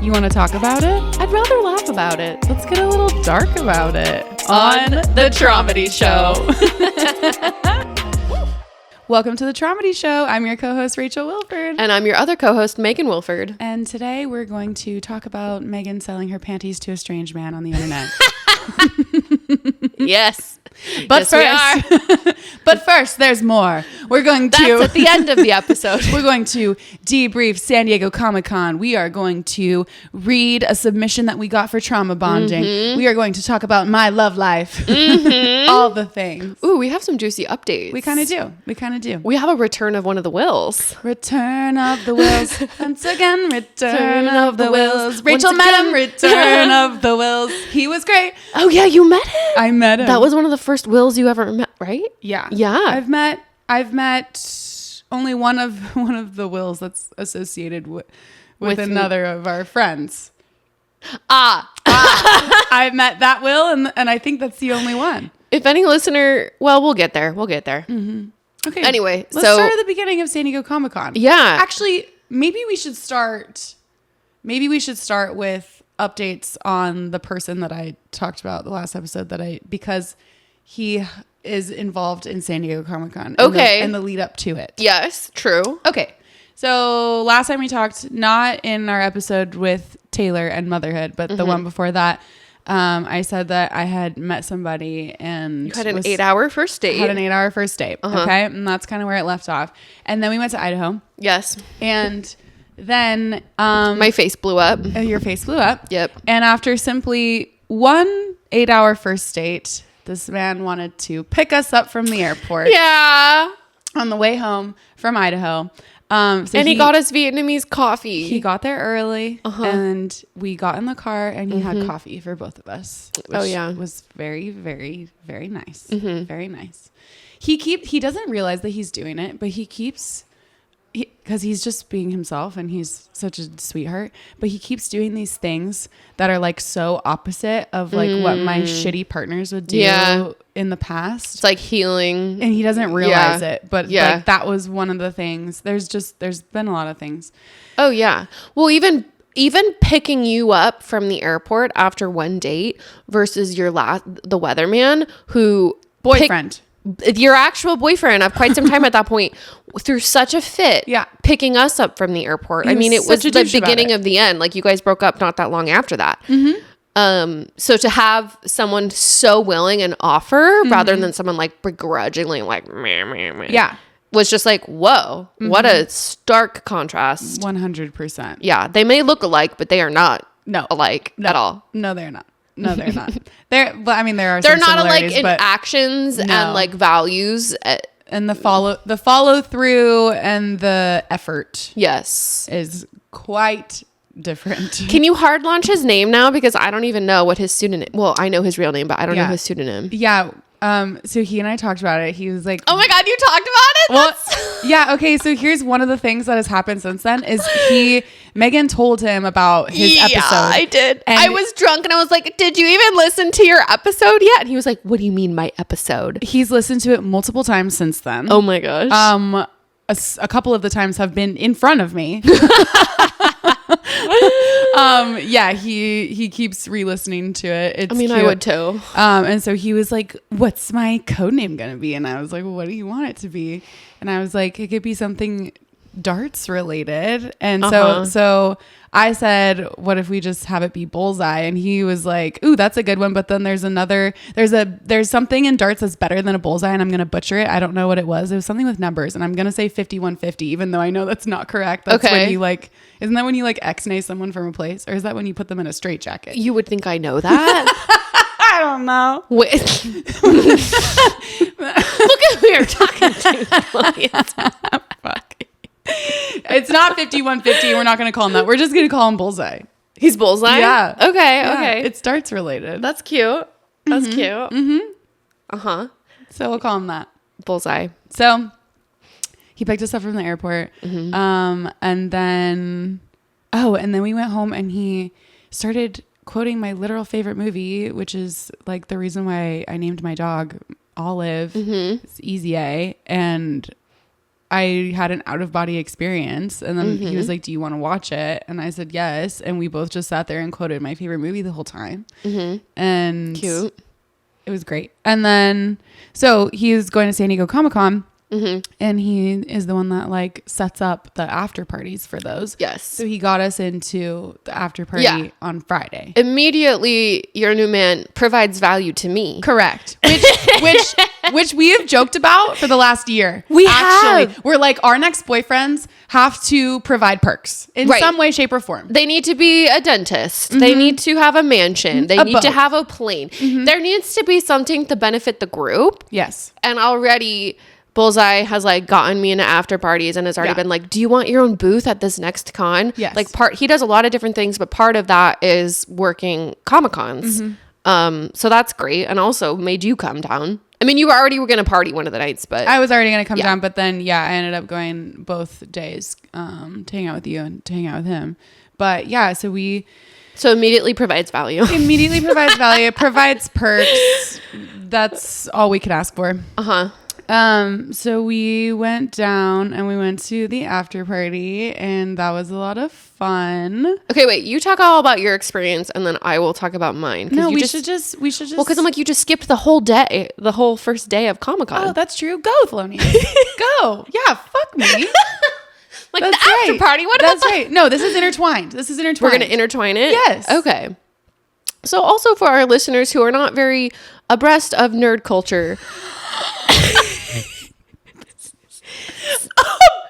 You want to talk about it? I'd rather laugh about it. Let's get a little dark about it. On the Traumedy Show. Welcome to the Traumedy Show. I'm your co-host, Rachel Wilford. And I'm your other co-host, Megan Wilford. And today we're going to talk about Megan selling her panties to a strange man on the internet. Yes. But yes, first, but first, there's more. We're going to... That's at the end of the episode. We're going to debrief San Diego Comic-Con. We are going to read a submission that we got for trauma bonding. Mm-hmm. We are going to talk about my love life. Mm-hmm. All the things. Ooh, we have some juicy updates. We kind of do. We have a return of one of the Wills. Return of the Wills. Once again, return of the Wills. Rachel Once met again. him. Return of the Wills. He was great. Oh, yeah, you met him? I met him. That was one of the first Wills you ever met, right? Yeah. Yeah. I've met only one of the Wills that's associated with another of our friends. I've met that Will, and I think that's the only one. If any listener, well, we'll get there. Mm-hmm. Okay. Anyway, let's start at the beginning of San Diego Comic-Con. Yeah. Actually, maybe we should start with updates on the person that I talked about the last episode because he is involved in San Diego Comic-Con. Okay. And the lead up to it. Yes, true. Okay. So last time we talked, not in our episode with Taylor and motherhood, but the one before that, I said that I had met somebody and... You had an 8-hour first date. Had an 8-hour first date. Okay. And that's kind of where it left off. And then we went to Idaho. Yes. And then... my face blew up. Your face blew up. Yep. And after simply one 8-hour first date, this man wanted to pick us up from the airport. Yeah. On the way home from Idaho. And he got us Vietnamese coffee. He got there early and we got in the car and he had coffee for both of us. Which was very, very, very nice. Very nice. He doesn't realize that he's doing it, but because he's just being himself and he's such a sweetheart, but he keeps doing these things that are like so opposite of like what my shitty partners would do in the past. It's like healing. And he doesn't realize it, but like that was one of the things. There's been a lot of things. Oh yeah. Well, even picking you up from the airport after one date versus the weatherman who boyfriend. Your actual boyfriend of quite some time at that point threw such a fit picking us up from the airport. I mean, it was the beginning of the end. Like you guys broke up not that long after that. So to have someone so willing and offer rather than someone like begrudgingly like meh, was just like, whoa, what a stark contrast. 100%. Yeah, they may look alike, but they are not alike at all. No, they're not. No, they're not. There are. They're not alike in actions and like values and the follow through and the effort. Yes, is quite different. Can you hard launch his name now? Because I don't even know what his pseudonym. Well, I know his real name, but I don't know his pseudonym. Yeah. So he and I talked about it. He was like, "Oh my God, you talked about it?" Well, yeah. Okay. So here's one of the things that has happened since then is Megan told him about his episode. Yeah, I did. And I was drunk and I was like, "Did you even listen to your episode yet?" And he was like, "What do you mean my episode?" He's listened to it multiple times since then. Oh my gosh. A couple of the times have been in front of me. He keeps re-listening to it. It's cute. I would too. And so he was like, "What's my code name gonna be?" And I was like, "What do you want it to be?" And I was like, "It could be something darts related." And so I said, "What if we just have it be Bullseye?" And he was like, "Ooh, that's a good one." But then there's something in darts that's better than a bullseye, and I'm gonna butcher it. I don't know what it was. It was something with numbers, and I'm gonna say 5150, even though I know that's not correct. That's when you like, isn't that when you like X-nay someone from a place, or is that when you put them in a straitjacket? You would think I know that. I don't know. Wait. Look at who you're talking to. Fuck. It's not 5150. We're not going to call him that. We're just going to call him Bullseye. He's Bullseye? Yeah. Okay. It's darts related. That's cute. That's cute. Mm-hmm. So we'll call him that. Bullseye. So he picked us up from the airport. And then we went home and he started quoting my literal favorite movie, which is like the reason why I named my dog Olive. It's Easy A. And I had an out-of-body experience. And then he was like, do you want to watch it? And I said yes. And we both just sat there and quoted my favorite movie the whole time. And cute. It was great. And then so he was going to San Diego Comic-Con. And he is the one that like sets up the after parties for those. Yes. So he got us into the after party on Friday. Immediately, your new man provides value to me. Correct. Which we have joked about for the last year. We're like, our next boyfriends have to provide perks in some way, shape, or form. They need to be a dentist. They need to have a mansion. They need to have a plane. There needs to be something to benefit the group. Yes. And already Bullseye has like gotten me into after parties and has already been like, do you want your own booth at this next con? Yes. Like he does a lot of different things, but part of that is working Comic-Cons. So that's great. And also made you come down. I mean, you were going to party one of the nights, but I was already going to come down, but then I ended up going both days to hang out with you and to hang out with him. But so immediately provides value. Provides perks. That's all we could ask for. So we went down and we went to the after party, and that was a lot of fun. Okay, wait, you talk all about your experience and then I will talk about mine. No, we should just. Well, because I'm like, you just skipped the whole day, the whole first day of Comic-Con. Oh, that's true. Go, Thelonious. Go. Yeah, fuck me. Like that's the after party. What about right. No, this is intertwined. We're going to intertwine it? Yes. Okay. So also for our listeners who are not very abreast of nerd culture.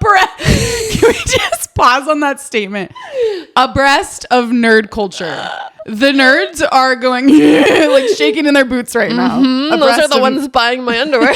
Can we just pause on that statement? Abreast of nerd culture. The nerds are going like shaking in their boots right now. Those are the ones buying my underwear.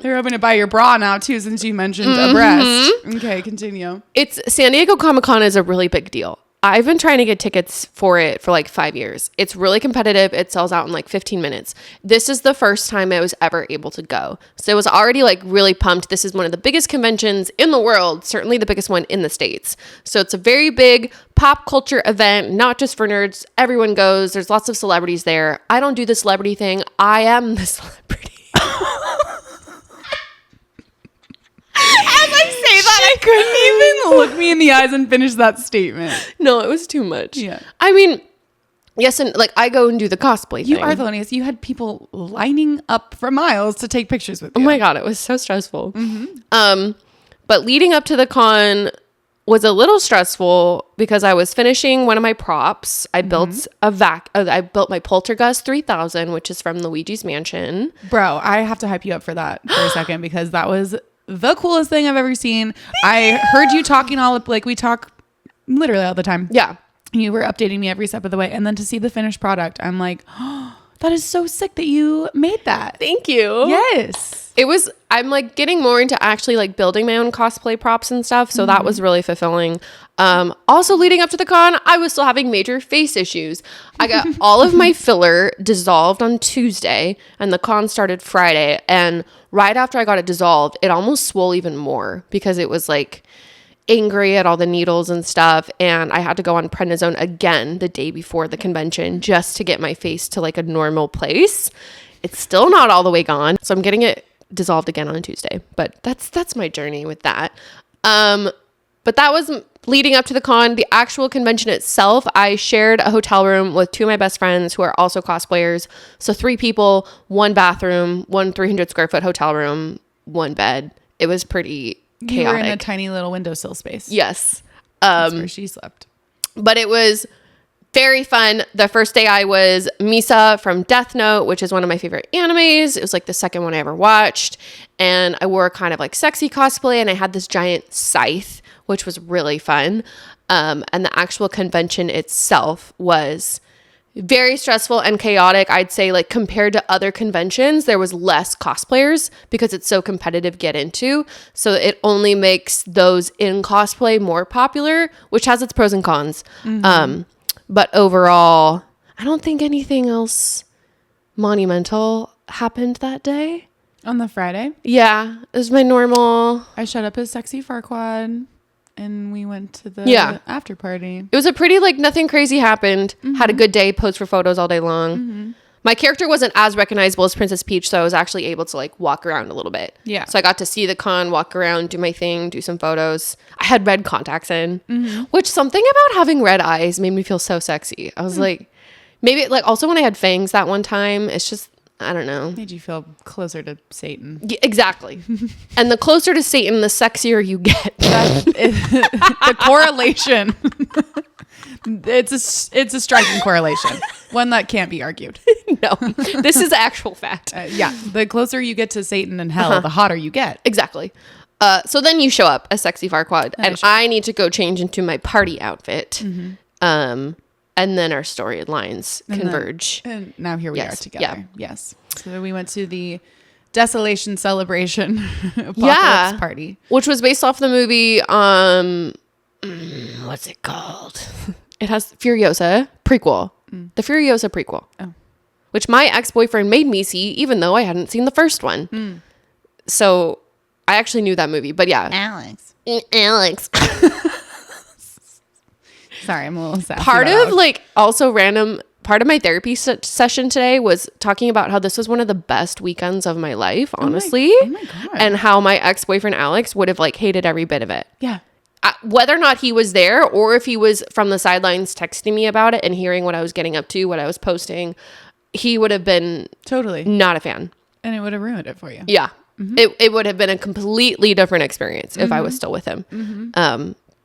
They're hoping to buy your bra now too, since you mentioned abreast. Okay, continue. It's San Diego Comic-Con is a really big deal. I've been trying to get tickets for it for like 5 years. It's really competitive. It sells out in like 15 minutes. This is the first time I was ever able to go. So I was already like really pumped. This is one of the biggest conventions in the world, certainly the biggest one in the States. So it's a very big pop culture event, not just for nerds. Everyone goes. There's lots of celebrities there. I don't do the celebrity thing. I am the celebrity. As I say that, I couldn't even look me in the eyes and finish that statement. No, it was too much. Yeah. I mean, yes, and like I go and do the cosplay thing. You are Thelonious. You had people lining up for miles to take pictures with you. Oh my God, it was so stressful. But leading up to the con was a little stressful because I was finishing one of my props. I built I built my Poltergust 3000, which is from Luigi's Mansion. Bro, I have to hype you up for that for a second, because that was the coolest thing I've ever seen. I heard you talking we talk literally all the time. Yeah. You were updating me every step of the way. And then to see the finished product, I'm like, oh, that is so sick that you made that. Thank you. Yes. I'm like getting more into actually like building my own cosplay props and stuff. So that was really fulfilling. Also leading up to the con, I was still having major face issues. I got all of my filler dissolved on Tuesday and the con started Friday. And right after I got it dissolved, it almost swole even more because it was like angry at all the needles and stuff. And I had to go on prednisone again the day before the convention just to get my face to like a normal place. It's still not all the way gone. So I'm getting it dissolved again on Tuesday. But that's my journey with that. But that was leading up to the con. The actual convention itself, I shared a hotel room with two of my best friends who are also cosplayers. So 3 people, 1 bathroom, 1 300 square foot hotel room, 1 bed. It was pretty chaotic. You were in a tiny little windowsill space. Yes. That's where she slept. But it was very fun. The first day I was Misa from Death Note, which is one of my favorite animes. It was like the second one I ever watched. And I wore kind of like sexy cosplay and I had this giant scythe, which was really fun. And the actual convention itself was very stressful and chaotic. I'd say like compared to other conventions, there was less cosplayers because it's so competitive to get into. So it only makes those in cosplay more popular, which has its pros and cons. But overall, I don't think anything else monumental happened that day. On the Friday? Yeah, it was my normal. I showed up as sexy Farquaad and we went to the after party. It was a pretty like nothing crazy happened. Had a good day, posed for photos all day long. My character wasn't as recognizable as Princess Peach, so I was actually able to like walk around a little bit. Yeah. So I got to see the con, walk around, do my thing, do some photos. I had red contacts in, which something about having red eyes made me feel so sexy. I was like, maybe like also when I had fangs that one time, it's just, I don't know. Made you feel closer to Satan. Yeah, exactly. And the closer to Satan, the sexier you get. The correlation. It's a striking correlation. One that can't be argued. No, this is actual fact. Yeah. The closer you get to Satan and hell, the hotter you get. Exactly. So then you show up as Sexy Farquaad, and I need to go change into my party outfit. And then our storylines converge. And now here we are together. Yeah. Yes. So we went to the Desolation Celebration Apocalypse Party. Which was based off the movie, what's it called? It has Furiosa prequel. The Furiosa prequel. Oh. Which my ex-boyfriend made me see, even though I hadn't seen the first one. So I actually knew that movie. But yeah. Alex. Sorry, I'm a little sad. Part of my therapy session today was talking about how this was one of the best weekends of my life, honestly. Oh my God. And how my ex-boyfriend Alex would have like hated every bit of it. Yeah. Whether or not he was there or if he was from the sidelines texting me about it and hearing what I was getting up to, what I was posting, he would have been totally not a fan. And it would have ruined it for you. Yeah. It would have been a completely different experience if I was still with him.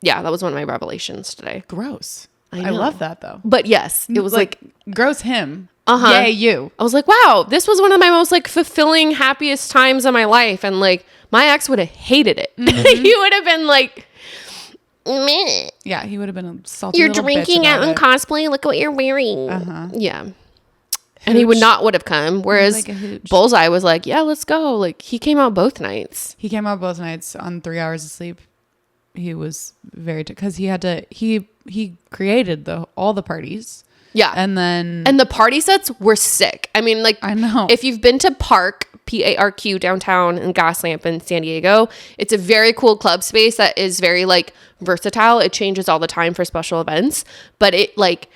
Yeah, that was one of my revelations today. Gross. I love that though. But yes, it was like gross him. Yay you. I was like, wow, this was one of my most like fulfilling, happiest times of my life. And like my ex would have hated it. He would have been like, meh. Yeah, he would have been a salty You're little drinking bitch out and cosplaying. Look at what you're wearing. Yeah. And he would have come. Whereas like Bullseye was like, yeah, let's go. Like he came out both nights. He came out both nights on 3 hours of sleep. He was very because he had to he created all the parties. Yeah. And the party sets were sick. I mean, like I know. If you've been to PARQ downtown in Gaslamp in San Diego, it's a very cool club space that is very like versatile. It changes all the time for special events, but it like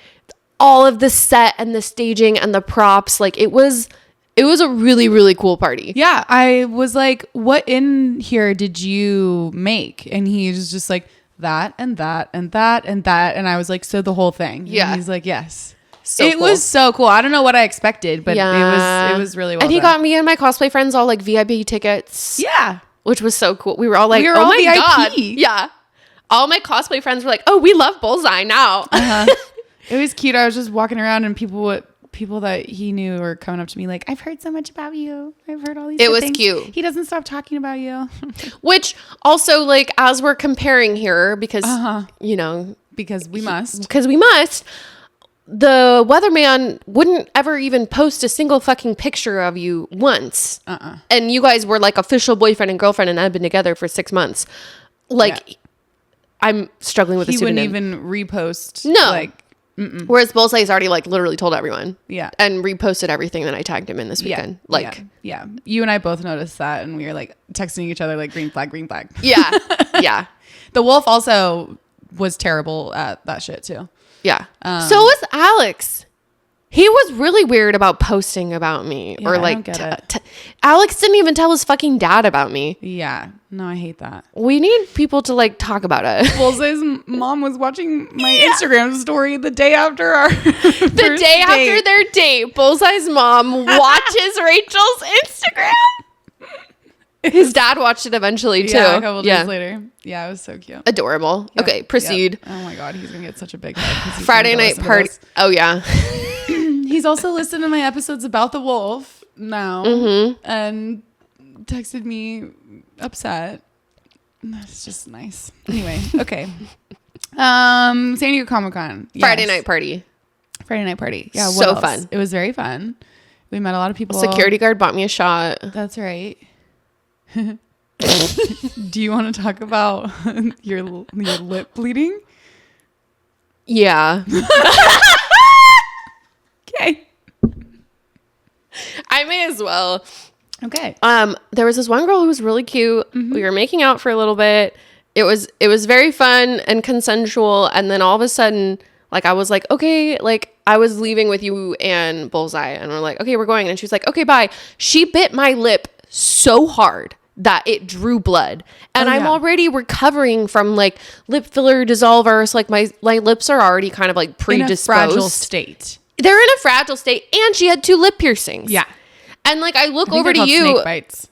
all of the set and the staging and the props, like it was a really, really cool party. Yeah. I was like, what in here did you make? And he was just like, that and that and that and that. And I was like, so the whole thing. Yeah. And he's like, yes. It was so cool. I don't know what I expected, but it was really well And he got me and my cosplay friends all like VIP tickets. Yeah. Which was so cool. We were all like, oh my VIP. God. Yeah. All my cosplay friends were like, oh, we love Bullseye now. It was cute. I was just walking around and people that he knew were coming up to me like, I've heard so much about you. I've heard all these things. It was cute. He doesn't stop talking about you. Which also, like, as we're comparing here, because, you know. Because we must. The weatherman wouldn't ever even post a single fucking picture of you once. And you guys were, like, official boyfriend and girlfriend and had been together for 6 months. Like, I'm struggling with the pseudonym. He wouldn't even repost. No. Like, whereas Bullseye's already like literally told everyone. Yeah. And reposted everything that I tagged him in this weekend. Yeah. You and I both noticed that and we were like texting each other like green flag, green flag. Yeah. Yeah. The wolf also was terrible at that shit too. Yeah. So was Alex. He was really weird about posting about me or like Alex didn't even tell his fucking dad about me. Yeah. No, I hate that. We need people to like talk about it. Bullseye's mom was watching my Instagram story the day after after their date. Bullseye's mom watches Rachel's Instagram. His dad watched it eventually too. Yeah, a couple days later. Yeah, it was so cute. Adorable. Yep. Okay, proceed. Yep. Oh my God, he's gonna get such a big head. Friday night party. Oh yeah. He's also listened to my episodes about the wolf now and texted me upset. That's just nice. Anyway, okay. San Diego Comic-Con. Yes. Friday night party. Yeah, so fun. It was very fun. We met a lot of people. Security guard bought me a shot. That's right. Do you want to talk about your lip bleeding? Yeah. Okay. I may as well. Okay. There was this one girl who was really cute. We were making out for a little bit. It was very fun and consensual, and then all of a sudden Like, I was like, okay, like, I was leaving with you and Bullseye, and we're like, okay, we're going. And she's like, okay, bye. She bit my lip so hard that it drew blood. And I'm already recovering from, like, lip filler dissolvers. Like, my lips are already kind of, like, predisposed. In a fragile state. They're in a fragile state. And she had 2 lip piercings. Yeah. And, like, I look over to you. Snake bites.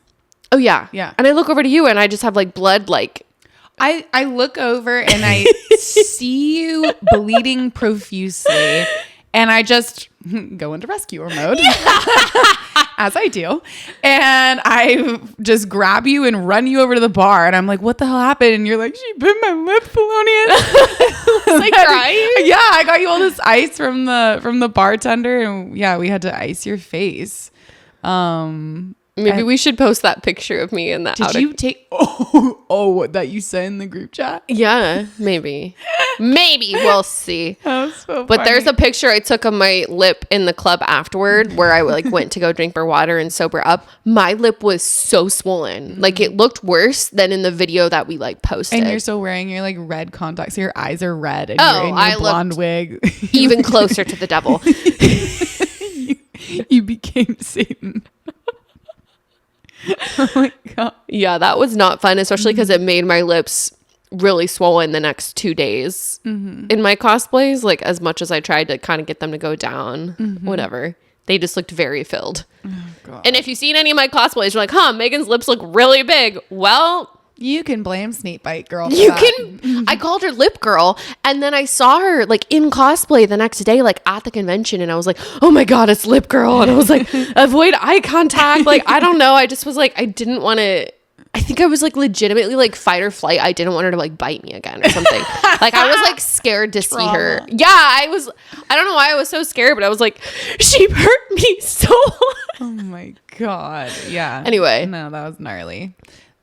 Oh, yeah. Yeah. And I look over to you, and I just have, like, blood, like... I look over and I see you bleeding profusely, and I just go into rescuer mode, as I do, and I just grab you and run you over to the bar, and I'm like, what the hell happened? And you're like, she bit my lip, Polonius. Like, crying? Yeah, I got you all this ice from the bartender, and yeah, we had to ice your face. Maybe we should post that picture of me in that. Did you take that you sent in the group chat? Yeah, maybe we'll see. That was so but funny. There's a picture I took of my lip in the club afterward, where I like went to go drink more water and sober up. My lip was so swollen, like it looked worse than in the video that we like posted. And you're still wearing your like red contacts, so your eyes are red, and you're in your blonde wig, even closer to the devil. you became Satan. Oh my god. Yeah, that was not fun, especially because it made my lips really swollen the next 2 days in my cosplays. Like, as much as I tried to kind of get them to go down, whatever, they just looked very filled. Oh, and if you've seen any of my cosplays, you're like, huh, Megan's lips look really big. Well, you can blame Snakebite Girl for I called her Lip Girl, and then I saw her like in cosplay the next day, like at the convention, and I was like, oh my god, it's Lip Girl. And I was like, avoid eye contact. Like, I don't know, I just was like, I didn't want to. I think I was like legitimately like fight or flight. I didn't want her to like bite me again or something. Like, I was like scared to see her. Yeah, I don't know why I was so scared, but I was like, she hurt me so hard. Oh my god. Yeah. Anyway. No, that was gnarly.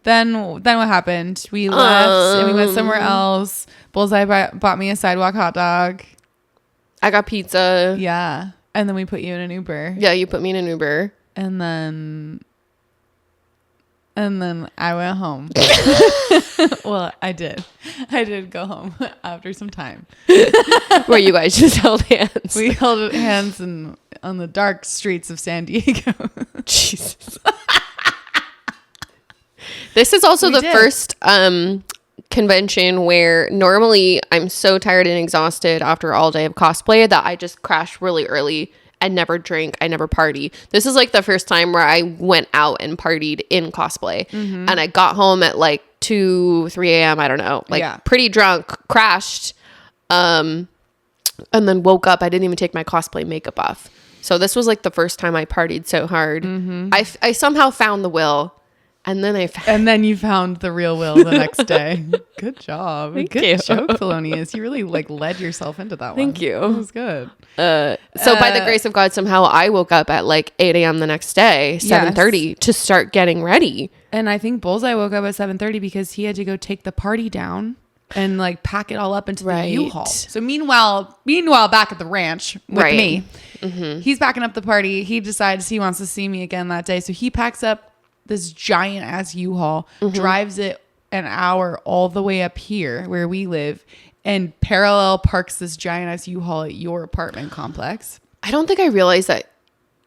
Then what happened? We left and we went somewhere else. Bullseye bought me a sidewalk hot dog. I got pizza. Yeah. And then we put you in an Uber. Yeah, you put me in an Uber. And then I went home. Well, I did. I did go home after some time. Where you guys just held hands. We held hands on the dark streets of San Diego. Jesus. This is also the first convention where normally I'm so tired and exhausted after all day of cosplay that I just crash really early and never drink. I never party. This is like the first time where I went out and partied in cosplay. And I got home at like 2, 3 a.m. I don't know. Like pretty drunk, crashed, and then woke up. I didn't even take my cosplay makeup off. So this was like the first time I partied so hard. I somehow found the will. And then you found the real Will the next day. Good job. Good joke, Thelonious. You really like led yourself into that one. Thank you. It was good. So by the grace of God, somehow I woke up at like 8 a.m. the next day, 7:30 to start getting ready. And I think Bullseye woke up at 7:30 because he had to go take the party down and like pack it all up into the U-Haul. So meanwhile, back at the ranch with me, he's packing up the party. He decides he wants to see me again that day. So he packs up this giant ass U-Haul, drives it an hour all the way up here where we live, and parallel parks this giant ass U-Haul at your apartment complex. I don't think I realized that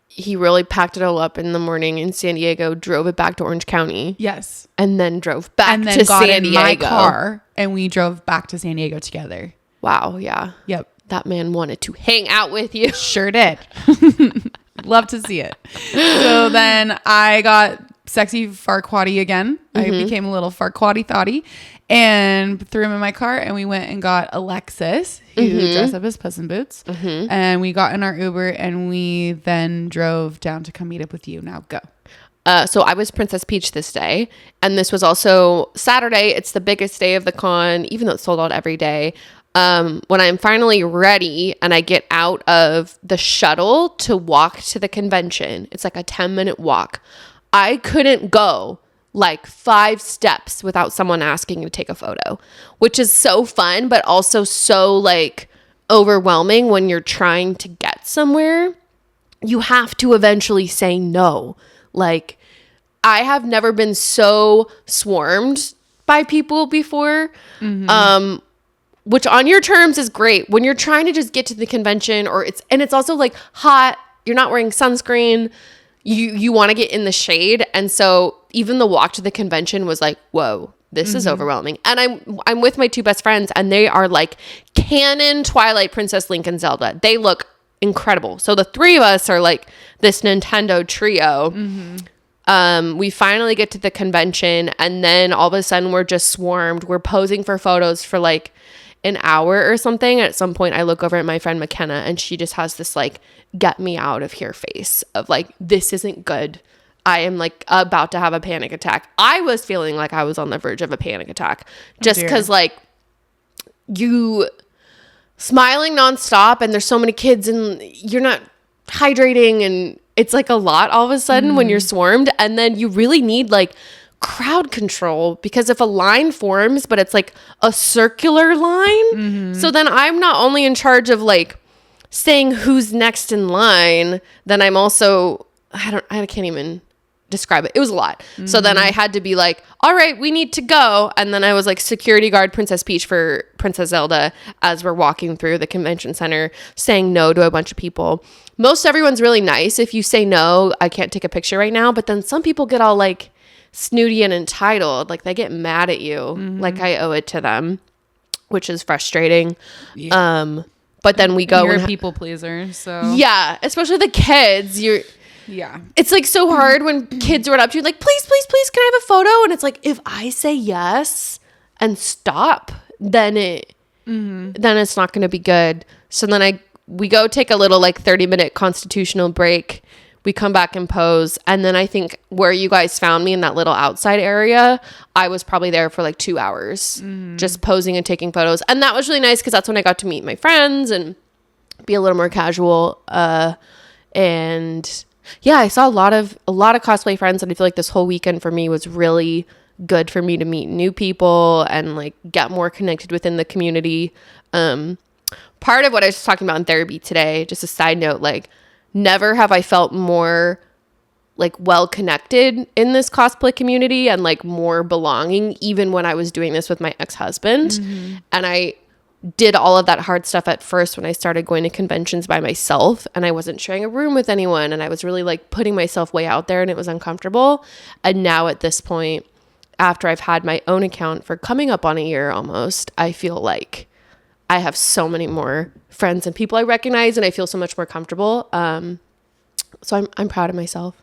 he really packed it all up in the morning in San Diego, drove it back to Orange County. Yes. And then drove back and then to got San in Diego. my car, and we drove back to San Diego together. Wow. Yeah. Yep. That man wanted to hang out with you. Sure did. Love to see it. So then I got sexy farquatty again. I became a little farquatty thotty and threw him in my car, and we went and got Alexis, who dressed up as Puss in Boots, and we got in our Uber, and we then drove down to come meet up with you. Now go. So I was Princess Peach this day, and this was also Saturday. It's the biggest day of the con, even though it's sold out every day. When I'm finally ready and I get out of the shuttle to walk to the convention, it's like a 10-minute walk. I couldn't go like 5 steps without someone asking to take a photo, which is so fun, but also so like overwhelming when you're trying to get somewhere. You have to eventually say no. Like, I have never been so swarmed by people before. which on your terms is great. When you're trying to just get to the convention it's also like hot, you're not wearing sunscreen, you want to get in the shade. And so even the walk to the convention was like, whoa, this is overwhelming. And I'm with my two best friends, and they are like canon Twilight Princess, Link, and Zelda. They look incredible. So the three of us are like this Nintendo trio. We finally get to the convention, and then all of a sudden we're just swarmed. We're posing for photos for like an hour or something. At some point I look over at my friend McKenna, and she just has this like get me out of here face of like, this isn't good. I am like about to have a panic attack. I was feeling like I was on the verge of a panic attack just because like you smiling nonstop, and there's so many kids, and you're not hydrating, and it's like a lot all of a sudden when you're swarmed. And then you really need like crowd control, because if a line forms, but it's like a circular line, so then I'm not only in charge of like saying who's next in line, then I'm also, I can't even describe it. It was a lot. So then I had to be like, all right, we need to go. And then I was like security guard Princess Peach for Princess Zelda as we're walking through the convention center, saying no to a bunch of people. Most everyone's really nice. If you say no, I can't take a picture right now. But then some people get all like snooty and entitled. Like they get mad at you. Like I owe it to them, which is frustrating. Yeah. But then we go. You're a people pleaser. So yeah, especially the kids. Yeah. It's like so hard when kids run up to you like, please, please, please, can I have a photo? And it's like, if I say yes and stop, then it's not going to be good. So then we go take a little like 30-minute constitutional break. We come back and pose. And then I think where you guys found me in that little outside area, I was probably there for like 2 hours just posing and taking photos. And that was really nice because that's when I got to meet my friends and be a little more casual. And yeah, I saw a lot of cosplay friends, and I feel like this whole weekend for me was really good for me to meet new people and like get more connected within the community. Part of what I was talking about in therapy today, just a side note, like never have I felt more like well connected in this cosplay community and like more belonging, even when I was doing this with my ex-husband. And I did all of that hard stuff at first when I started going to conventions by myself, and I wasn't sharing a room with anyone, and I was really like putting myself way out there, and it was uncomfortable. And now at this point, after I've had my own account for coming up on a year almost, I feel like I have so many more friends and people I recognize, and I feel so much more comfortable. So I'm proud of myself.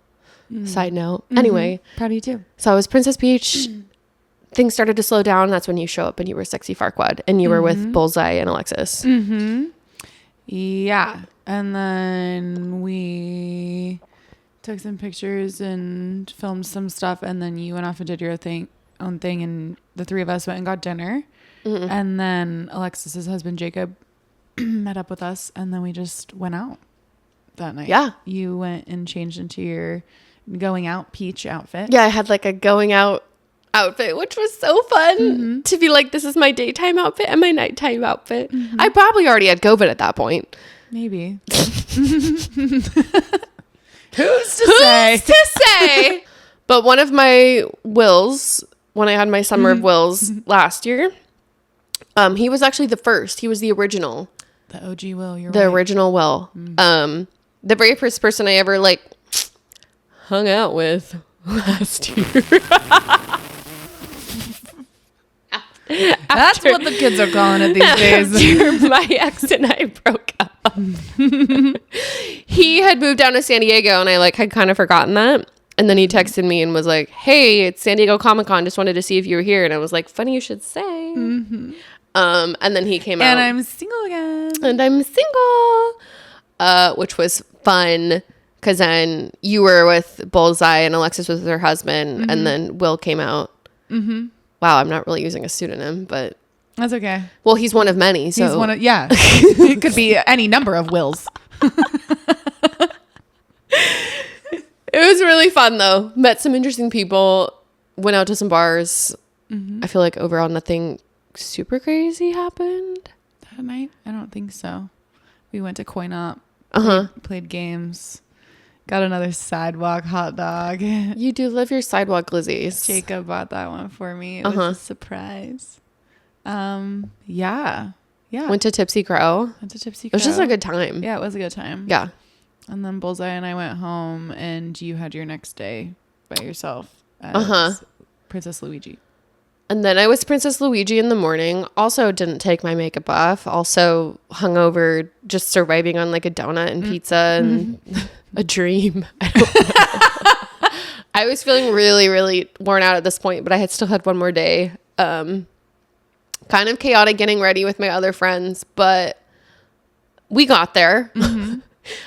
Side note. Anyway, proud of you too. So I was Princess Peach. Things started to slow down. That's when you show up and you were Sexy Farquaad, and you were with Bullseye and Alexis. Yeah. And then we took some pictures and filmed some stuff, and then you went off and did your own thing, and the three of us went and got dinner. And then Alexis's husband Jacob met up with us, and then we just went out that night. Yeah. You went and changed into your going out Peach outfit. Yeah, I had like a going out outfit, which was so fun to be like, this is my daytime outfit and my nighttime outfit. I probably already had COVID at that point. Maybe. Who's to say? But one of my wills, when I had my summer of wills last year, he was actually the first. He was the original. The OG will. You're the right. original will. The very first person I ever like hung out with last year. That's what the kids are calling it these days. After my ex and I broke up. He had moved down to San Diego, and I like had kind of forgotten that. And then he texted me and was like, hey, it's San Diego Comic-Con. Just wanted to see if you were here. And I was like, funny you should say. And then he came out. And I'm single again. And I'm single. Which was fun. Because then you were with Bullseye and Alexis was with her husband. And then Will came out. Wow, I'm not really using a pseudonym, but that's okay. Well, he's one of many. So he's one of it could be any number of Wills. It was really fun though. Met some interesting people. Went out to some bars. I feel like overall nothing super crazy happened that night. I don't think so. We went to Coin Op. Played games. Got another sidewalk hot dog. You do love your sidewalk glizzies. Jacob bought that one for me. It was a surprise. Yeah. Went to Tipsy Crow. It was just a good time. Yeah, it was a good time. Yeah. And then Bullseye and I went home, and you had your next day by yourself as Princess Luigi. And then I was Princess Luigi in the morning. Also didn't take my makeup off. Also hungover, just surviving on like a donut and pizza and a dream. I don't know. I was feeling really, really worn out at this point, but I still had one more day. Kind of chaotic getting ready with my other friends, but we got there. Mm-hmm.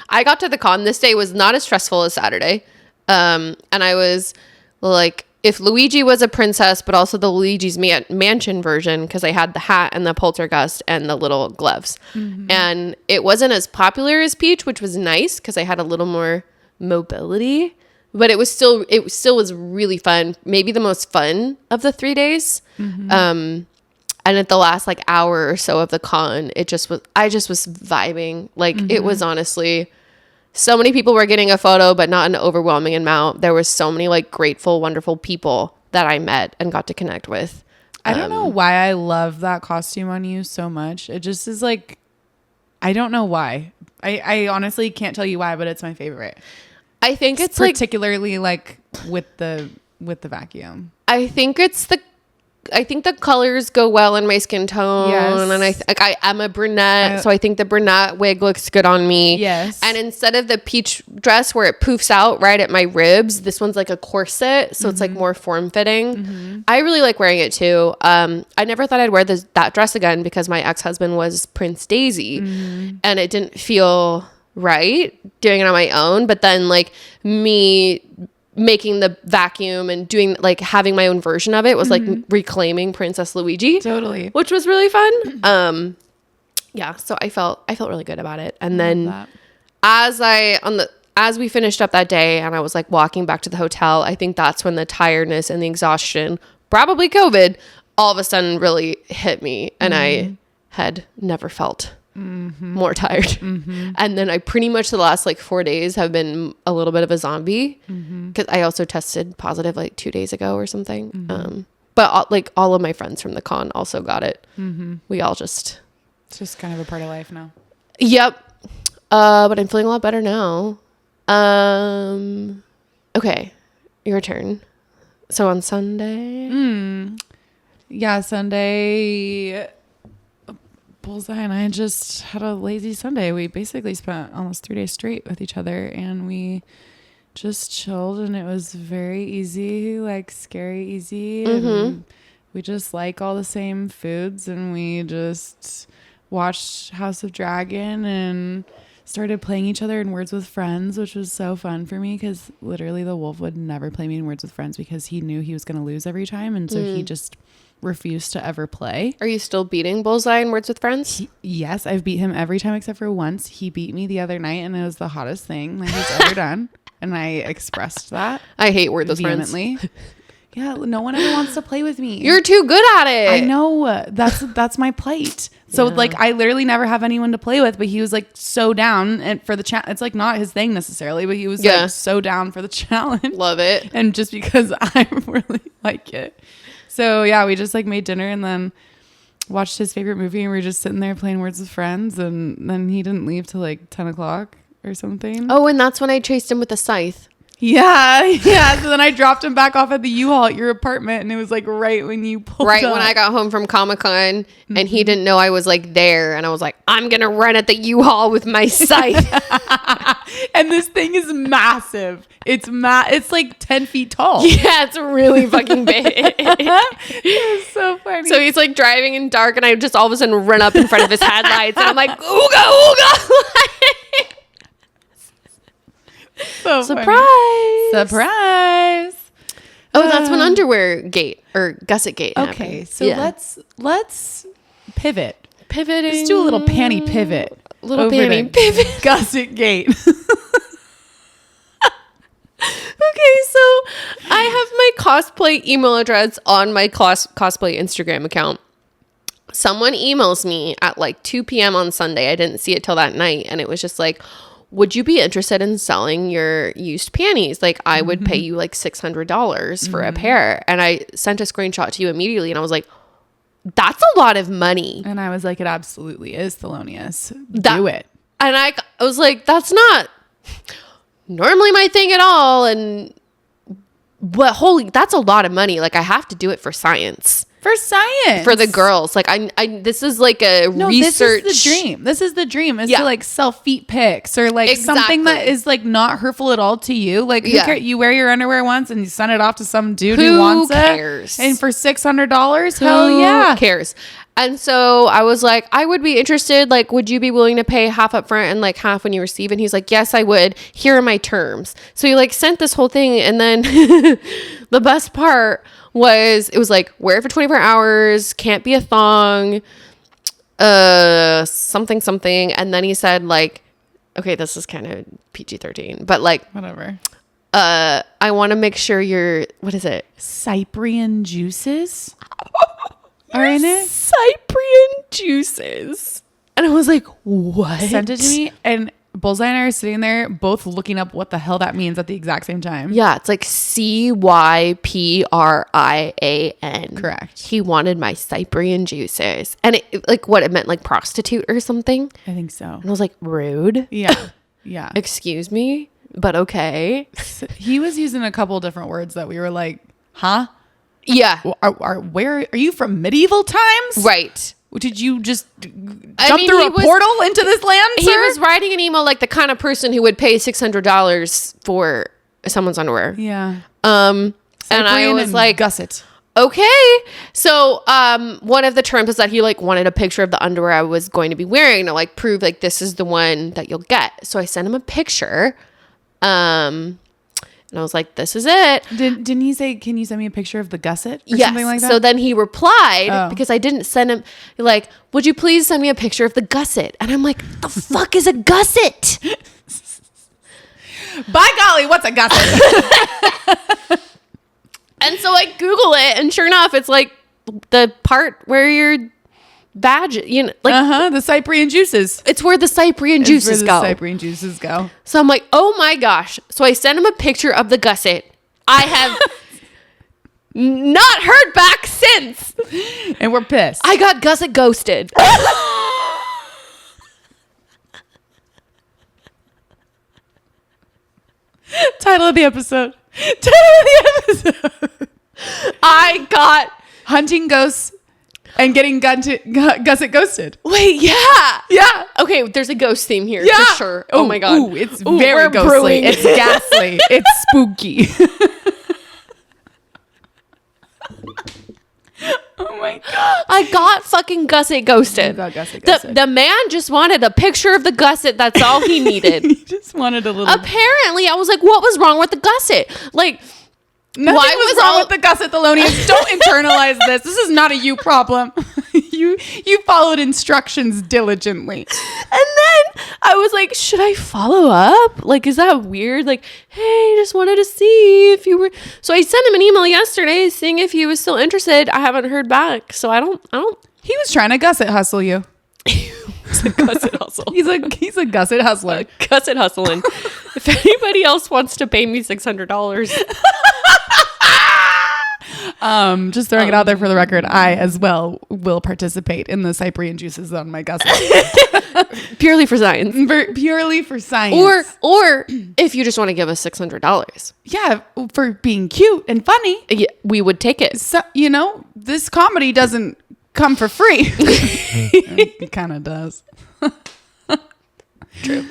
I got to the con. This day was not as stressful as Saturday. And I was like, if Luigi was a princess, but also the Luigi's Mansion version, because I had the hat and the poltergust and the little gloves. Mm-hmm. And it wasn't as popular as Peach, which was nice because I had a little more mobility. But it still was really fun. Maybe the most fun of the 3 days. Mm-hmm. And at the last like hour or so of the con, I just was vibing. Like it was honestly, so many people were getting a photo, but not an overwhelming amount. There was so many like grateful, wonderful people that I met and got to connect with. I don't know why I love that costume on you so much. It just is like, I don't know why. I honestly can't tell you why, but it's my favorite. I think it's particularly like with the vacuum. I think the colors go well in my skin tone. Yes. And I am a brunette, so I think the brunette wig looks good on me. Yes. And instead of the peach dress where it poofs out right at my ribs, this one's like a corset, so it's like more form-fitting. Mm-hmm. I really like wearing it too. I never thought I'd wear that dress again because my ex-husband was Prince Daisy, and it didn't feel right doing it on my own. But then like me making the vacuum and doing like having my own version of it was like reclaiming Princess Luigi. Totally. Which was really fun. Yeah, so I felt really good about it. And then as we finished up that day and I was like walking back to the hotel, I think that's when the tiredness and the exhaustion, probably COVID, all of a sudden really hit me, and I had never felt more tired. And then I pretty much the last like 4 days have been a little bit of a zombie because I also tested positive like 2 days ago or something. But like all of my friends from the con also got it. We all it's just kind of a part of life now. Yep. But I'm feeling a lot better now. Okay, your turn. So on Sunday, Sunday, Bullseye and I just had a lazy Sunday. We basically spent almost 3 days straight with each other, and we just chilled, and it was very easy, like scary easy. And we just like all the same foods, and we just watched House of Dragon and started playing each other in Words with Friends, which was so fun for me because literally the wolf would never play me in Words with Friends because he knew he was going to lose every time, and so he just refused to ever play. Are you still beating Bullseye in Words with Friends? Yes, I've beat him every time except for once. He beat me the other night, and it was the hottest thing that he's ever done, and I expressed that. I hate Words with Friends. Yeah, no one ever wants to play with me. You're too good at it. I know. That's my plight. So like I literally never have anyone to play with, but he was like so down and for the challenge. It's like not his thing necessarily, but he was like so down for the challenge. Love it. And just because I really like it. So yeah, we just like made dinner and then watched his favorite movie, and we were just sitting there playing Words with Friends, and then he didn't leave till like 10 o'clock or something. Oh, and that's when I chased him with a scythe. Yeah. So then I dropped him back off at the U-Haul at your apartment, and it was like right when you pulled up. When I got home from Comic-Con, and he didn't know I was like there, and I was like, I'm gonna run at the U-Haul with my scythe. And this thing is massive. It's like 10 feet tall. Yeah, it's really fucking big. It's so funny. So he's like driving in dark, and I just all of a sudden run up in front of his headlights, and I'm like, ooga ooga. So surprise! Funny. Surprise! Oh, that's when Underwear Gate or Gusset Gate happened. Okay, so let's pivot. Pivoting. Let's do a little panty pivot. Pivot. Gusset Gate. Okay, so I have my cosplay email address on my cosplay Instagram account. Someone emails me at like 2 p.m. on Sunday. I didn't see it till that night, and it was just like, would you be interested in selling your used panties? Like, I would pay you like $600 for a pair. And I sent a screenshot to you immediately, and I was like, that's a lot of money. And I was like, it absolutely is, Thelonious. Do it. And I was like, that's not normally my thing at all. But that's a lot of money. Like, I have to do it for science. For science. For the girls. Like, this is like a research. This is the dream. This is the dream, is to like sell feet pics or like something that is like not hurtful at all to you. Like, you wear your underwear once and you send it off to some dude who wants cares? It. And for $600, hell yeah. Who cares? And so I was like, I would be interested. Like, would you be willing to pay half up front and like half when you receive? And he's like, yes, I would. Here are my terms. So he like sent this whole thing. And then the best part was, it was like, wear it for 24 hours, can't be a thong, something. And then he said like, okay, this is kind of PG-13, but like, whatever. I want to make sure what is it? Cyprian juices are in it. Cyprian juices. And I was like, what? Sent it to me, and Bullseye and I are sitting there both looking up what the hell that means at the exact same time. Yeah, it's like CYPRIAN. Correct. He wanted my Cyprian juices. And it like what it meant, like prostitute or something. I think so. And I was like, rude. Yeah. Yeah. Excuse me, but okay. So he was using a couple different words that we were like, huh? Yeah. Where are you from, medieval times? Right. Did you just jump through a portal into this land, sir? He was writing an email like the kind of person who would pay $600 for someone's underwear. Yeah. And I was like, Gusset. Okay. So one of the terms is that he like wanted a picture of the underwear I was going to be wearing to like prove like this is the one that you'll get. So I sent him a picture. And I was like, this is it. Didn't he say, can you send me a picture of the gusset or yes. something like that? So then he replied, because I didn't send him, like, would you please send me a picture of the gusset? And I'm like, the fuck is a gusset? By golly, what's a gusset? And so I Google it, and sure enough, it's like the part where your badge, like the Cyprian juices. It's where the Cyprian juices go. Cyprian juices go. So I'm like, oh my gosh. So I sent him a picture of the gusset. I have not heard back since. And we're pissed. I got gusset ghosted. Title of the episode. I got hunting ghosts and getting Gusset ghosted. Wait, yeah. Yeah. Okay, there's a ghost theme here for sure. Oh my God. Ooh, it's very ghostly. Brewing. It's ghastly. It's spooky. Oh my God. I got fucking Gusset ghosted. You got Gusset ghosted. The man just wanted a picture of the gusset. That's all he needed. He just wanted a little. Apparently, I was like, what was wrong with the gusset? Like, nothing was wrong with the gusset, Thelonious. Don't internalize this. This is not a you problem. You followed instructions diligently. And then I was like, should I follow up? Like, is that weird? Like, hey, just wanted to see if you were. So I sent him an email yesterday seeing if he was still interested. I haven't heard back. So I don't. He was trying to gusset hustle you. It's a gusset hustle. He's a gusset hustler. Gusset hustling. If anybody else wants to pay me $600. Just throwing it out there for the record, I as well will participate in the Cyprian juices on my gusset. Purely for science. Purely for science. Or if you just want to give us $600. Yeah, for being cute and funny. Yeah, we would take it. So, this comedy doesn't come for free. It kind of does. True.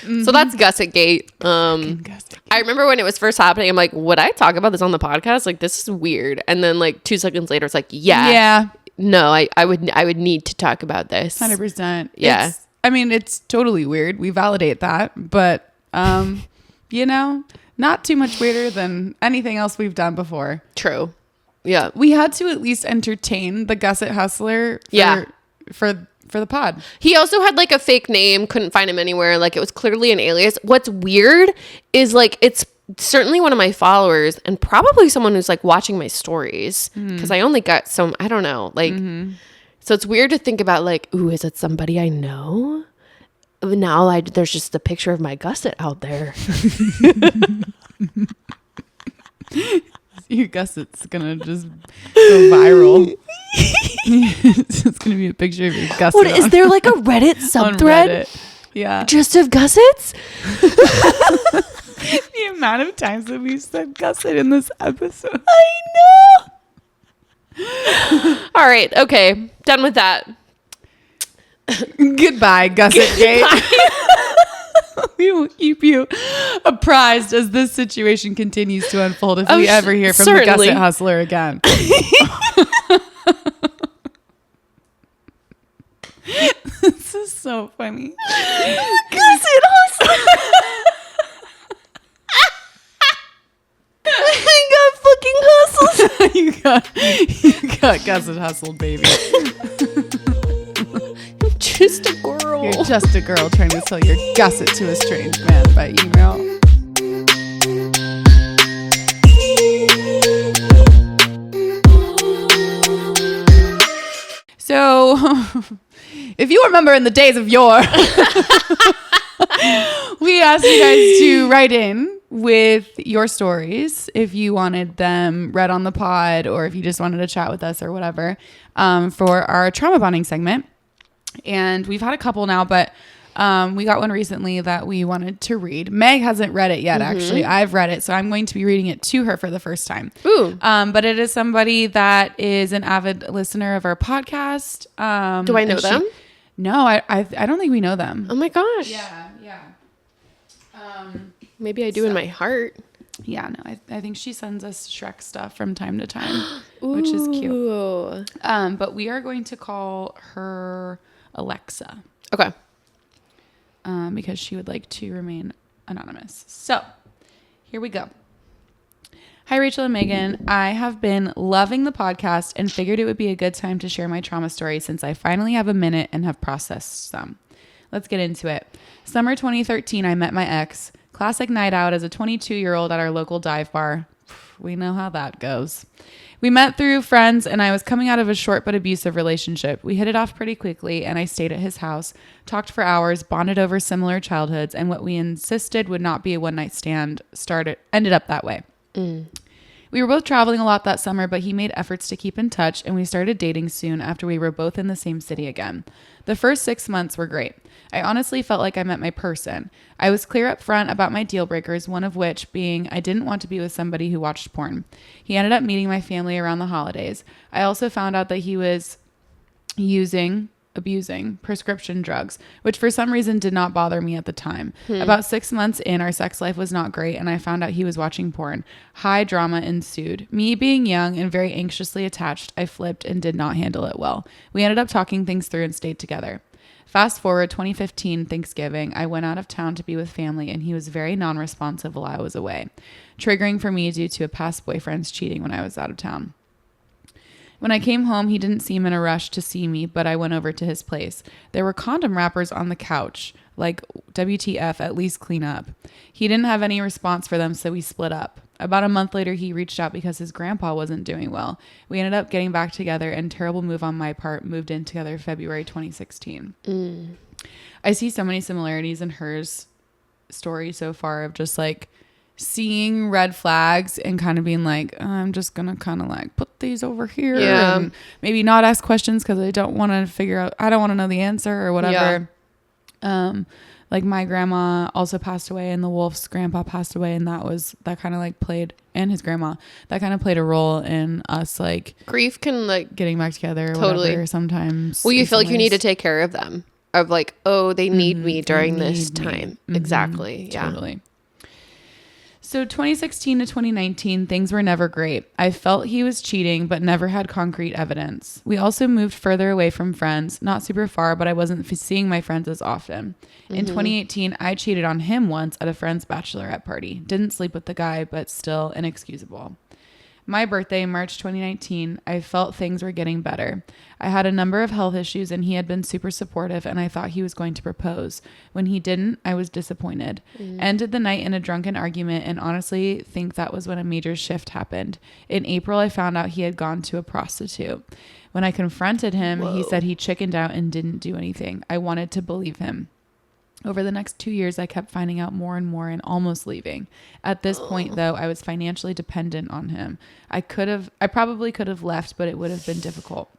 Mm-hmm. So that's Gusset Gate. I remember when it was first happening, I'm like, would I talk about this on the podcast? Like, this is weird. And then like 2 seconds later, it's like, yeah. No, I would need to talk about this. 100%. Yeah. It's totally weird. We validate that, but not too much weirder than anything else we've done before. True. Yeah. We had to at least entertain the Gusset hustler for the pod. He also had like a fake name, couldn't find him anywhere. Like, it was clearly an alias. What's weird is like, it's certainly one of my followers and probably someone who's like watching my stories, because I only got some, I don't know, like, so it's weird to think about like, ooh, is it somebody I know? Now there's just a picture of my Gusset out there. Your Gusset's gonna just go viral. going to be a picture of your gusset. What, is there like a Reddit subthread? Yeah. Just of gussets? The amount of times that we've said gusset in this episode. I know. All right. Okay. Done with that. Goodbye, Gusset Gate. We will keep you apprised as this situation continues to unfold if we ever hear from the Gusset Hustler again. This is so funny. Gusset Hustler. I got fucking hustled. you got Gusset hustled, baby. Just a girl. You're just a girl trying to sell your gusset to a strange man by email. So, if you remember in the days of yore, we asked you guys to write in with your stories if you wanted them read on the pod or if you just wanted to chat with us or whatever for our trauma bonding segment. And we've had a couple now, but we got one recently that we wanted to read. Meg hasn't read it yet, actually. I've read it, so I'm going to be reading it to her for the first time. Ooh. But it is somebody that is an avid listener of our podcast. Do I know them? No, I don't think we know them. Oh my gosh. Yeah. Maybe I do in my heart. Yeah, no, I think she sends us Shrek stuff from time to time, which is cute. But we are going to call her Alexa. Okay. Because she would like to remain anonymous. So, here we go. Hi, Rachel and Megan. I have been loving the podcast and figured it would be a good time to share my trauma story since I finally have a minute and have processed some. Let's get into it. Summer 2013, I met my ex. Classic night out as a 22-year-old at our local dive bar. We know how that goes. We met through friends, and I was coming out of a short but abusive relationship. We hit it off pretty quickly, and I stayed at his house, talked for hours, bonded over similar childhoods, and what we insisted would not be a one-night stand ended up that way. We were both traveling a lot that summer, but he made efforts to keep in touch, and we started dating soon after we were both in the same city again. The first 6 months were great. I honestly felt like I met my person. I was clear up front about my deal breakers, one of which being I didn't want to be with somebody who watched porn. He ended up meeting my family around the holidays. I also found out that he was abusing prescription drugs, which for some reason did not bother me at the time. About 6 months in, our sex life was not great, and I found out he was watching porn. High drama ensued. Me being young and very anxiously attached, I flipped and did not handle it well. We ended up talking things through and stayed together. Fast forward 2015 Thanksgiving, I went out of town to be with family, and he was very non-responsive while I was away, triggering for me due to a past boyfriend's cheating when I was out of town. When I came home, he didn't seem in a rush to see me, but I went over to his place. There were condom wrappers on the couch, like WTF, at least clean up. He didn't have any response for them, so we split up. About a month later, he reached out because his grandpa wasn't doing well. We ended up getting back together, and terrible move on my part, moved in together February 2016. I see so many similarities in her story so far of just like seeing red flags and kind of being like, I'm just going to kind of like put these over here and maybe not ask questions because I don't want to figure out, I don't want to know the answer or whatever. Like my grandma also passed away and the wolf's grandpa passed away, and that kind of like played, and his grandma, that kind of played a role in us like grief can like getting back together or totally whatever sometimes. Well, you feel like you need to take care of them, of like, oh, they need me during this time. Exactly. Yeah. Totally. So 2016 to 2019, things were never great. I felt he was cheating, but never had concrete evidence. We also moved further away from friends, not super far, but I wasn't seeing my friends as often. In 2018, I cheated on him once at a friend's bachelorette party. Didn't sleep with the guy, but still inexcusable. My birthday, March 2019, I felt things were getting better. I had a number of health issues and he had been super supportive, and I thought he was going to propose. When he didn't, I was disappointed. Ended the night in a drunken argument and honestly think that was when a major shift happened. In April, I found out he had gone to a prostitute. When I confronted him, he said he chickened out and didn't do anything. I wanted to believe him. Over the next 2 years, I kept finding out more and more and almost leaving. At this point, though, I was financially dependent on him. I probably could have left, but it would have been difficult.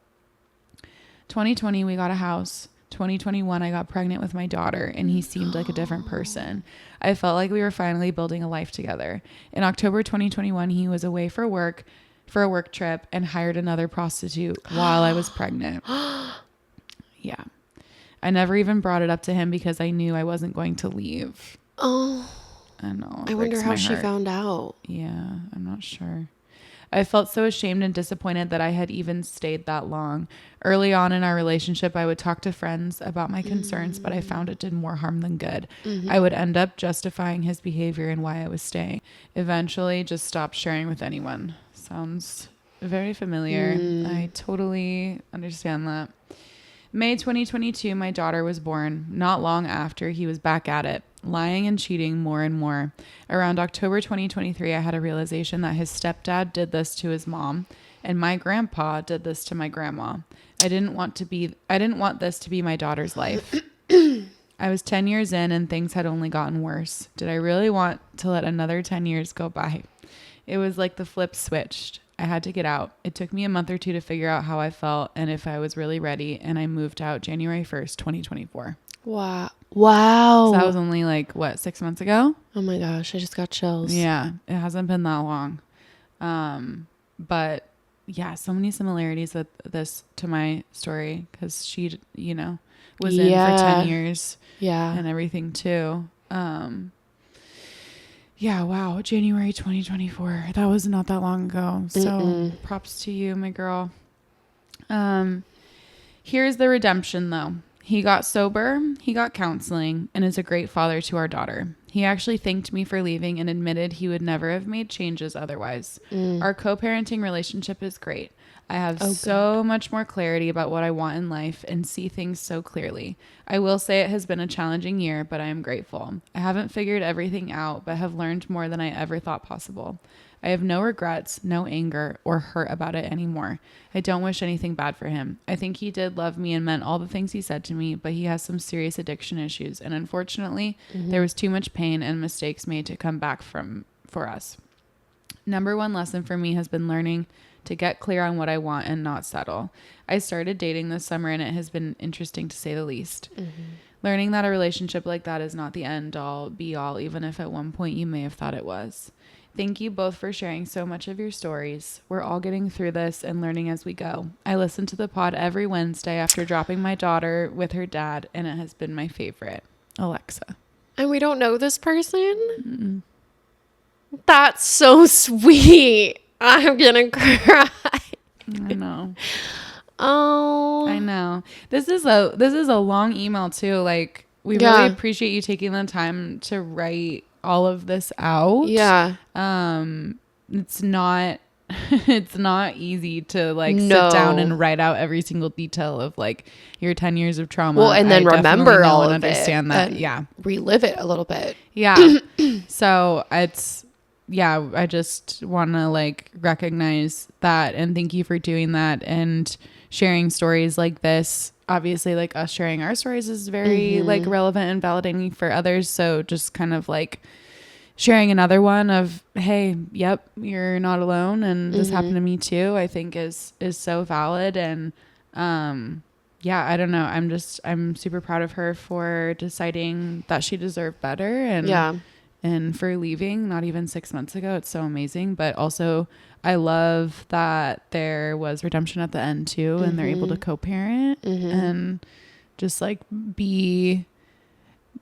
2020, we got a house. 2021, I got pregnant with my daughter, and he seemed like a different person. I felt like we were finally building a life together. In October 2021, he was away for a work trip and hired another prostitute while I was pregnant. Yeah. I never even brought it up to him because I knew I wasn't going to leave. Oh. I know. I wonder how she found out. Yeah, I'm not sure. I felt so ashamed and disappointed that I had even stayed that long. Early on in our relationship, I would talk to friends about my concerns, but I found it did more harm than good. I would end up justifying his behavior and why I was staying. Eventually, just stopped sharing with anyone. Sounds very familiar. I totally understand that. May 2022, my daughter was born. Not long after, he was back at it, lying and cheating more and more. Around October 2023, I had a realization that his stepdad did this to his mom, and my grandpa did this to my grandma. I didn't want this to be my daughter's life. I was 10 years in, and things had only gotten worse. Did I really want to let another 10 years go by? It was like the flip switched. I had to get out. It took me a month or two to figure out how I felt and if I was really ready, and I moved out January 1st, 2024. Wow. So that was only 6 months ago? Oh my gosh, I just got chills. Yeah, it hasn't been that long. But yeah, so many similarities with this to my story because she, was in for 10 years. Yeah. And everything too. Yeah, wow. January 2024. That was not that long ago. So props to you, my girl. Here's the redemption, though. He got sober, he got counseling, and is a great father to our daughter. He actually thanked me for leaving and admitted he would never have made changes otherwise. Our co-parenting relationship is great. I have so much more clarity about what I want in life and see things so clearly. I will say it has been a challenging year, but I am grateful. I haven't figured everything out, but have learned more than I ever thought possible. I have no regrets, no anger, or hurt about it anymore. I don't wish anything bad for him. I think he did love me and meant all the things he said to me, but he has some serious addiction issues, and unfortunately, there was too much pain and mistakes made to come back for us. Number one lesson for me has been learning to get clear on what I want and not settle. I started dating this summer, and it has been interesting to say the least. Learning that a relationship like that is not the end all be all, even if at one point you may have thought it was. Thank you both for sharing so much of your stories. We're all getting through this and learning as we go. I listen to the pod every Wednesday after dropping my daughter with her dad, and it has been my favorite. Alexa. And we don't know this person? That's so sweet. I'm gonna cry. I know. Oh, I know. This is a long email too. We really appreciate you taking the time to write all of this out. Yeah. It's not easy to sit down and write out every single detail of your 10 years of trauma. Well, and then remember all of it. Understand that. Yeah. Relive it a little bit. Yeah. So I just want to recognize that and thank you for doing that and sharing stories like this. Obviously, us sharing our stories is very relevant and validating for others. So just kind of sharing another one of, hey, yep, you're not alone, and this happened to me too, I think is so valid. And I don't know. I'm super proud of her for deciding that she deserved better and for leaving not even 6 months ago. It's so amazing. But also I love that there was redemption at the end too, and they're able to co-parent and just be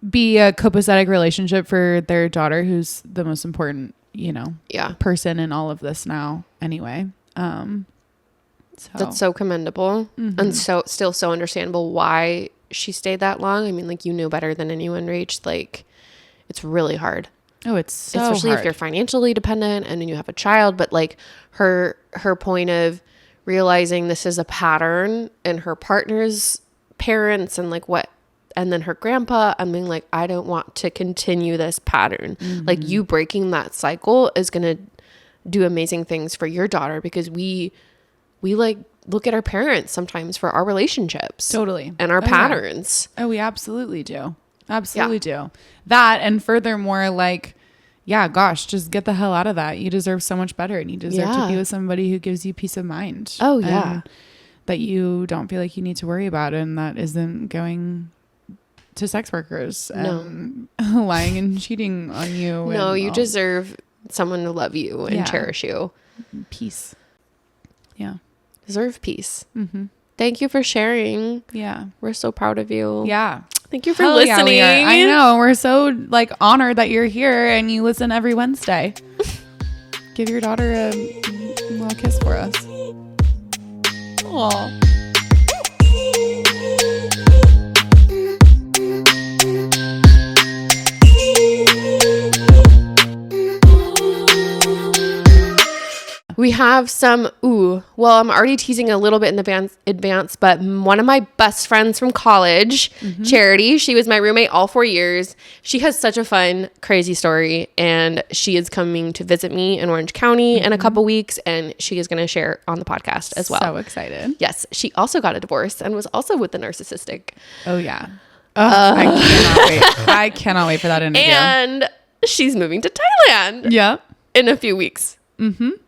a copacetic relationship for their daughter, who's the most important, person in all of this now anyway. That's so commendable and so still so understandable why she stayed that long. I mean, you knew better than anyone, Rach. It's really hard. Oh, it's so especially hard. If you're financially dependent and then you have a child, but her point of realizing this is a pattern in her partner's parents and and then her grandpa, and being I don't want to continue this pattern. You breaking that cycle is going to do amazing things for your daughter, because we look at our parents sometimes for our relationships. Totally. And our patterns. Yeah. Oh, we absolutely do. Absolutely do. That, and furthermore, gosh, just get the hell out of that. You deserve so much better, and you deserve to be with somebody who gives you peace of mind. Oh, yeah. that you don't feel like you need to worry about, and that isn't going to sex workers and lying and cheating on you. No, you deserve someone to love you and cherish you. Peace. Yeah. Deserve peace. Mm-hmm. Thank you for sharing. Yeah. We're so proud of you. Yeah. Thank you for listening. Yeah, I know. We're so like honored that you're here and you listen every Wednesday. Give your daughter a little kiss for us. Aw. We have some, I'm already teasing a little bit in the advance, but one of my best friends from college, Charity, she was my roommate all 4 years. She has such a fun, crazy story, and she is coming to visit me in Orange County in a couple weeks, and she is going to share on the podcast as well. So excited. Yes. She also got a divorce and was also with the narcissistic. Oh, yeah. I cannot wait. I cannot wait for that interview. And she's moving to Thailand. Yeah. In a few weeks.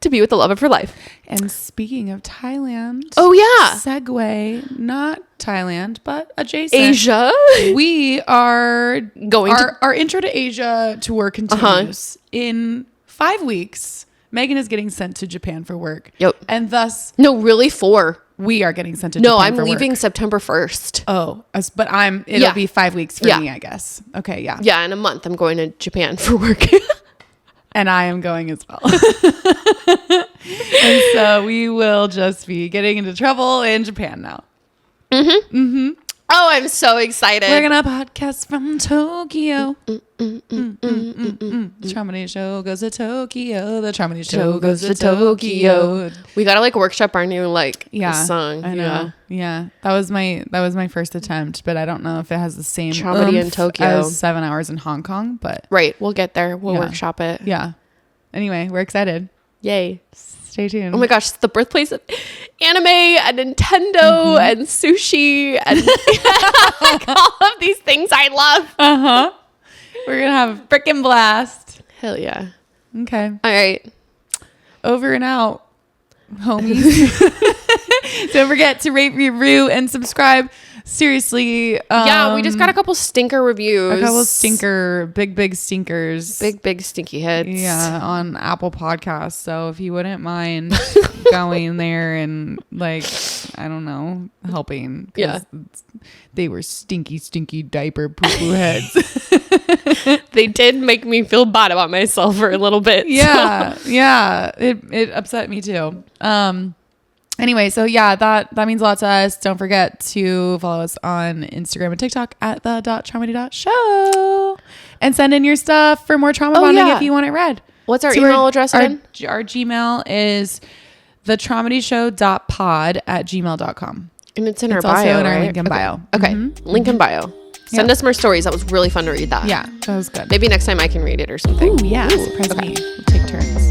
To be with the love of her life. And speaking of Thailand. Oh, yeah. Segue, not Thailand, but adjacent. Asia. We are going our intro to Asia tour continues in 5 weeks. Megan is getting sent to Japan for work. Yep. And thus. No, really 4. We are getting sent to Japan I'm for leaving work. September 1st. Oh, but it'll be 5 weeks for me, I guess. Okay, yeah. Yeah, in a month I'm going to Japan for work. And I am going as well. And so we will just be getting into trouble in Japan now. Oh, I'm so excited. We're going to podcast from Tokyo. The Traumedy show goes to Tokyo. The Traumedy show goes to Tokyo. We got to like workshop our new song. I know. Yeah. That was my first attempt, but I don't know if it has the same Traumedy in Tokyo as 7 hours in Hong Kong, but right. We'll get there. We'll workshop it. Yeah. Anyway, we're excited. Yay. Stay tuned. Oh my gosh, it's the birthplace of anime and Nintendo and sushi and like all of these things I love. We're going to have a freaking blast. Hell yeah. Okay. All right. Over and out, homies. Don't forget to rate, review, and subscribe. Seriously. We just got a couple stinker reviews. A couple big stinkers. Big stinky heads. Yeah, on Apple Podcasts. So if you wouldn't mind going there and I don't know, helping. Yeah. They were stinky diaper poo-poo heads. They did make me feel bad about myself for a little bit. Yeah. So. Yeah. It upset me too. Anyway, so yeah, that means a lot to us. Don't forget to follow us on Instagram and TikTok at the.traumedy.show and send in your stuff for more trauma bonding if you want it read. What's our email address again? Our Gmail is thetromedyshow.pod@gmail.com. And it's in our bio, also in our right? link in bio. Okay. Link in bio. Send us more stories. That was really fun to read that. Yeah, that was good. Maybe next time I can read it or something. Ooh, yeah. Surprise me. We'll take turns.